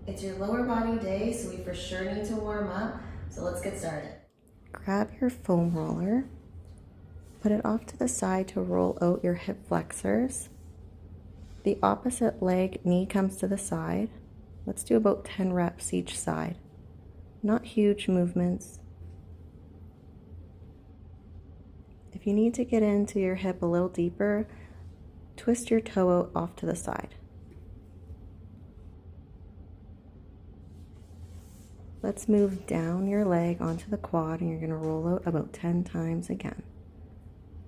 It's your lower body day, so we for sure need to warm up. So let's get started. Grab your foam roller, put it off to the side to roll out your hip flexors. The opposite leg knee comes to the side. Let's do about 10 reps each side. Not huge movements. If you need to get into your hip a little deeper, twist your toe out off to the side. Let's move down your leg onto the quad and you're going to roll out about 10 times again.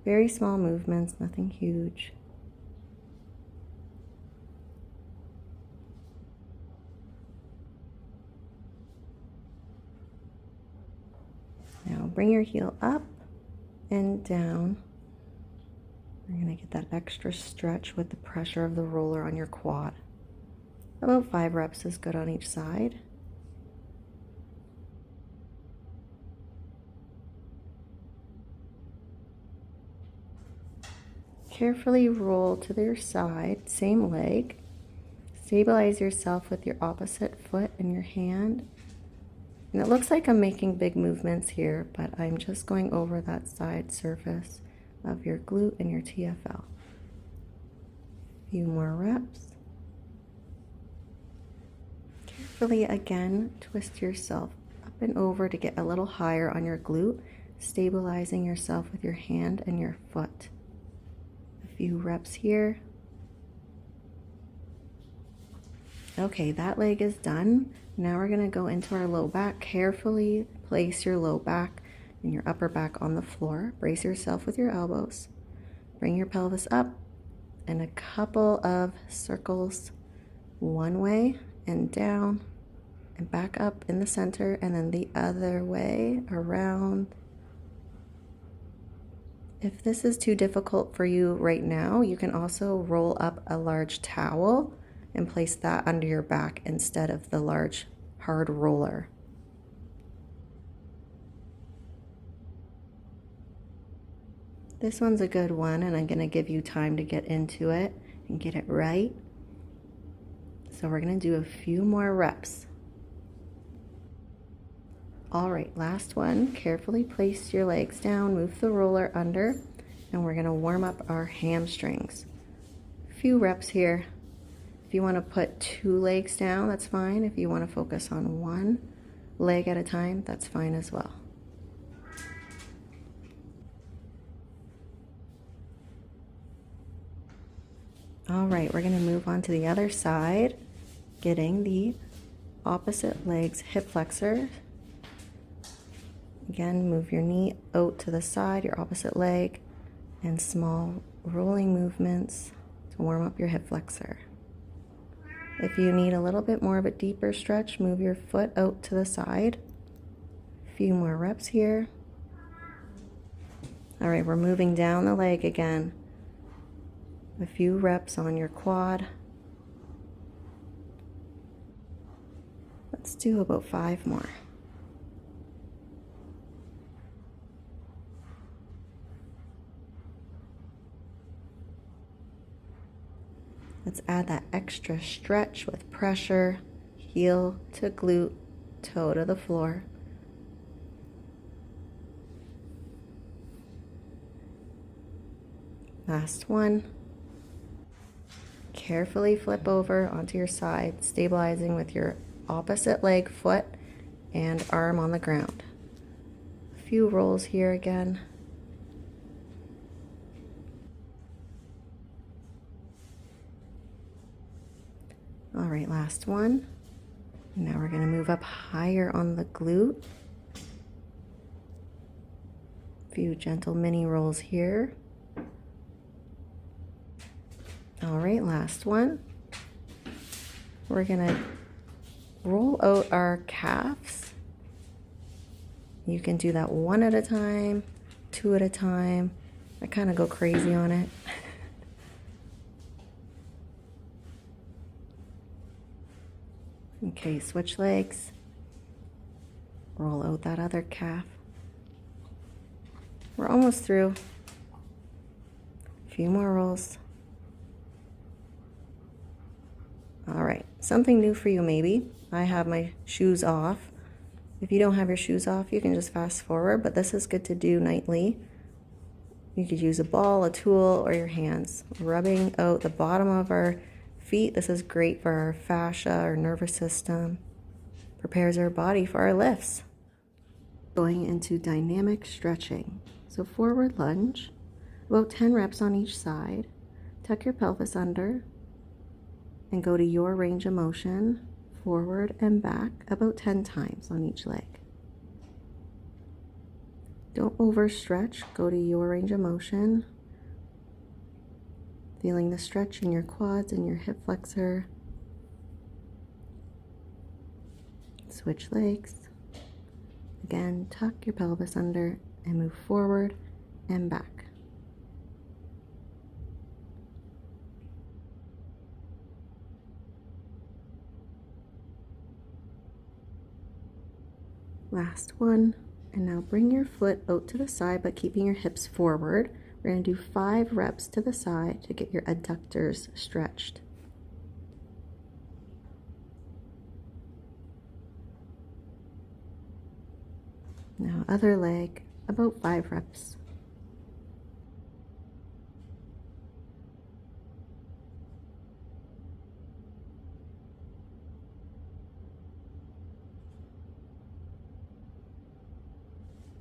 Very small movements, nothing huge. Now bring your heel up and down. You're going to get that extra stretch with the pressure of the roller on your quad. About 5 reps is good on each side. Carefully roll to your side, same leg. Stabilize yourself with your opposite foot and your hand. And it looks like I'm making big movements here, but I'm just going over that side surface of your glute and your TFL. A few more reps. Carefully again, twist yourself up and over to get a little higher on your glute, stabilizing yourself with your hand and your foot. Few reps here. Okay, that leg is done. Now we're going to go into our low back. Carefully place your low back and your upper back on the floor. Brace yourself with your elbows. Bring your pelvis up and a couple of circles one way and down and back up in the center, and then the other way around. If this is too difficult for you right now, you can also roll up a large towel and place that under your back instead of the large hard roller. This one's a good one, and I'm going to give you time to get into it and get it right. So we're going to do a few more reps. All right, last one. Carefully place your legs down, move the roller under, and we're gonna warm up our hamstrings. A few reps here. If you wanna put 2 legs down, that's fine. If you wanna focus on 1 leg at a time, that's fine as well. All right, we're gonna move on to the other side, getting the opposite leg's hip flexor. Again, move your knee out to the side, your opposite leg, and small rolling movements to warm up your hip flexor. If you need a little bit more of a deeper stretch, move your foot out to the side. A few more reps here. All right, we're moving down the leg again. A few reps on your quad. Let's do about 5 more. Let's add that extra stretch with pressure, heel to glute, toe to the floor. Last one. Carefully flip over onto your side, stabilizing with your opposite leg, foot, and arm on the ground. A few rolls here again. All right, last one. Now we're going to move up higher on the glute. A few gentle mini rolls here. All right, last one. We're going to roll out our calves. You can do that 1 at a time, 2 at a time. I kind of go crazy on it. Okay, switch legs. Roll out that other calf. We're almost through. A few more rolls. All right, something new for you maybe. I have my shoes off. If you don't have your shoes off, you can just fast forward, but this is good to do nightly. You could use a ball, a tool, or your hands. Rubbing out the bottom of our feet. This is great for our fascia, our nervous system. Prepares our body for our lifts. Going into dynamic stretching. So forward lunge, about 10 reps on each side. Tuck your pelvis under and go to your range of motion, forward and back, about 10 times on each leg. Don't overstretch, go to your range of motion. Feeling the stretch in your quads and your hip flexor. Switch legs. Again, tuck your pelvis under and move forward and back. Last one. And now bring your foot out to the side, but keeping your hips forward. We're going to do 5 reps to the side to get your adductors stretched. Now other leg, about 5 reps.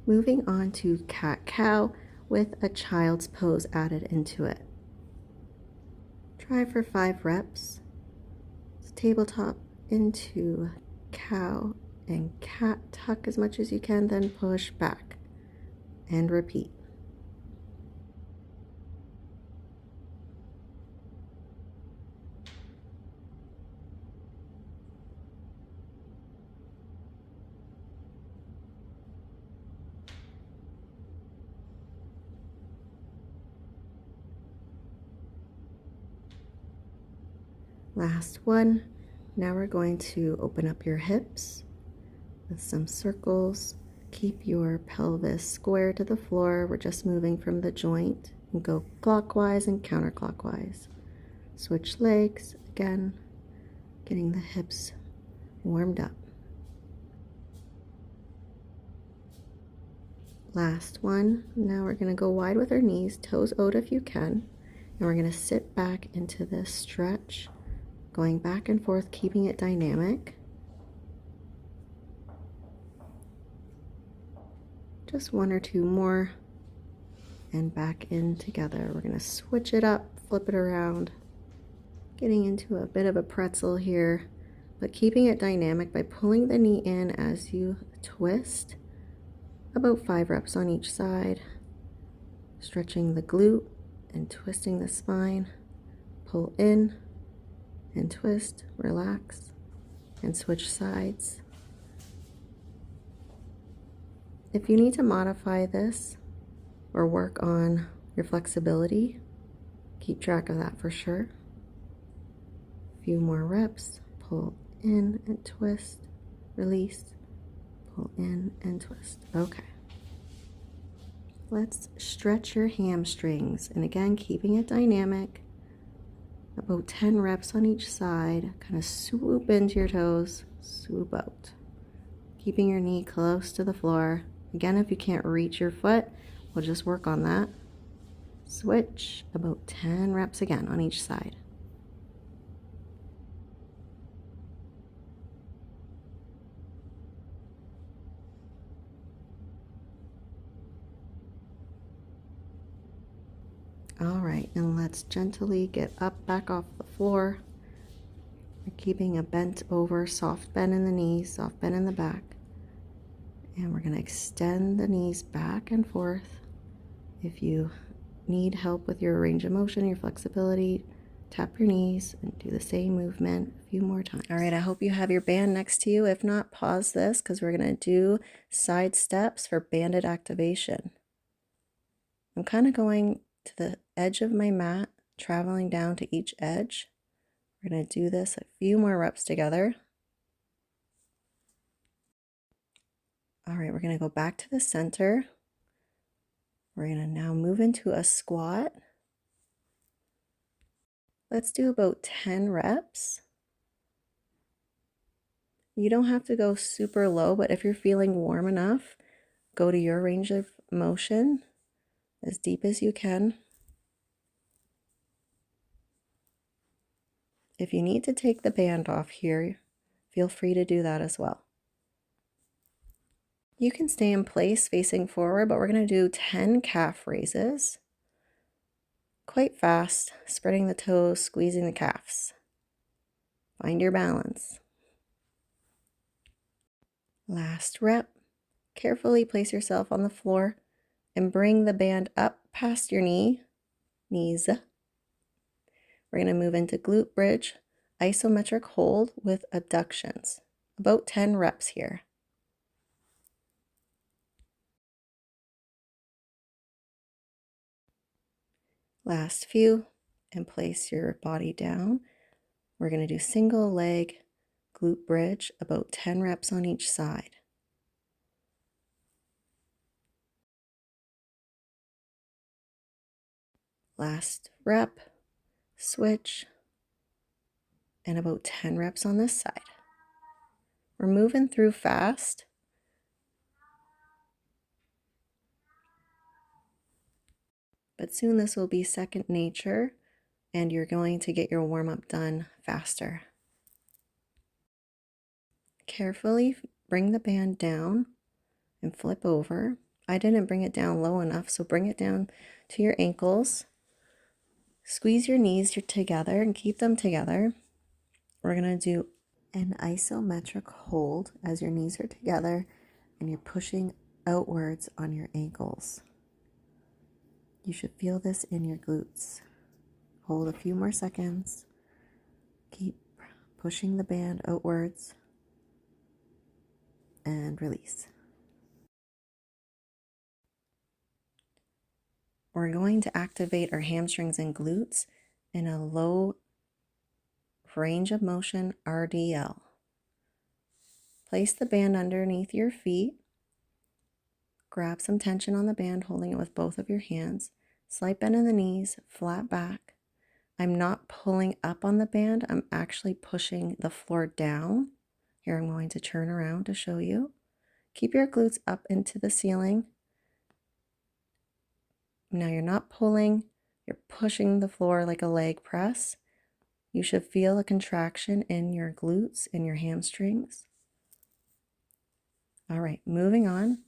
Moving on to cat-cow with a child's pose added into it. Try for 5 reps. So tabletop into cow and cat, tuck as much as you can, then push back and repeat. Last one. Now we're going to open up your hips with some circles. Keep your pelvis square to the floor. We're just moving from the joint and go clockwise and counterclockwise. Switch legs again, getting the hips warmed up. Last one. Now we're going to go wide with our knees, toes out if you can, and we're going to sit back into this stretch, going back and forth, keeping it dynamic. Just 1 or 2 more, and back in together. We're going to switch it up, flip it around, getting into a bit of a pretzel here, but keeping it dynamic by pulling the knee in as you twist. About 5 reps on each side, stretching the glute and twisting the spine. Pull in and twist, relax, and switch sides. If you need to modify this or work on your flexibility, keep track of that for sure. A few more reps, pull in and twist, release, pull in and twist. Okay. Let's stretch your hamstrings, and again, keeping it dynamic. About 10 reps on each side. Kind of swoop into your toes, swoop out. Keeping your knee close to the floor. Again, if you can't reach your foot, we'll just work on that. Switch, about 10 reps again on each side. All right, and let's gently get up, back off the floor. We're keeping a bent over, soft bend in the knees, soft bend in the back. And we're going to extend the knees back and forth. If you need help with your range of motion, your flexibility, tap your knees and do the same movement a few more times. All right, I hope you have your band next to you. If not, pause this because we're going to do side steps for banded activation. I'm kind of going to the edge of my mat, traveling down to each edge. We're going to do this a few more reps together. All right, we're going to go back to the center. We're going to now move into a squat. Let's do about 10 reps. You don't have to go super low, but if you're feeling warm enough, go to your range of motion as deep as you can. If you need to take the band off here, feel free to do that as well. You can stay in place facing forward, but we're going to do 10 calf raises. Quite fast, spreading the toes, squeezing the calves. Find your balance. Last rep. Carefully place yourself on the floor and bring the band up past your knees. We're going to move into glute bridge, isometric hold with abductions. About 10 reps here. Last few, and place your body down. We're going to do single leg glute bridge, about 10 reps on each side. Last rep, switch, and about 10 reps on this side. We're moving through fast. But soon this will be second nature, and you're going to get your warm-up done faster. Carefully bring the band down and flip over. I didn't bring it down low enough, so bring it down to your ankles. Squeeze your knees together and keep them together. We're going to do an isometric hold as your knees are together and you're pushing outwards on your ankles. You should feel this in your glutes. Hold a few more seconds. Keep pushing the band outwards and release. We're going to activate our hamstrings and glutes in a low range of motion RDL. Place the band underneath your feet. Grab some tension on the band, holding it with both of your hands. Slight bend in the knees, flat back. I'm not pulling up on the band, I'm actually pushing the floor down. Here I'm going to turn around to show you. Keep your glutes up into the ceiling. Now you're not pulling, you're pushing the floor like a leg press. You should feel a contraction in your glutes and your hamstrings. All right, moving on.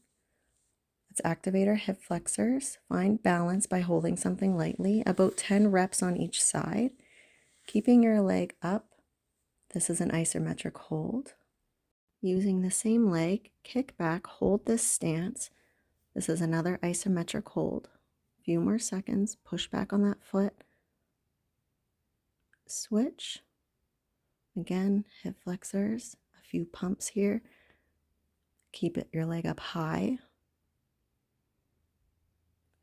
Let's activate our hip flexors. Find balance by holding something lightly, about 10 reps on each side. Keeping your leg up. This is an isometric hold. Using the same leg, kick back, hold this stance. This is another isometric hold. A few more seconds, push back on that foot. Switch. Again, hip flexors, a few pumps here. Keep your leg up high.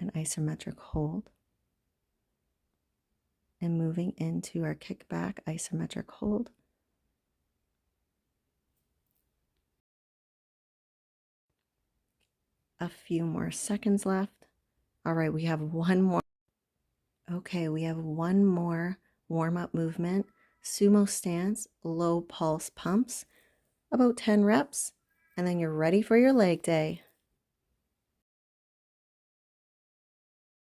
An isometric hold. And moving into our kickback isometric hold. A few more seconds left. All right, we have one more. Okay, we have one more warm-up movement. Sumo stance, low pulse pumps, about 10 reps, and then you're ready for your leg day.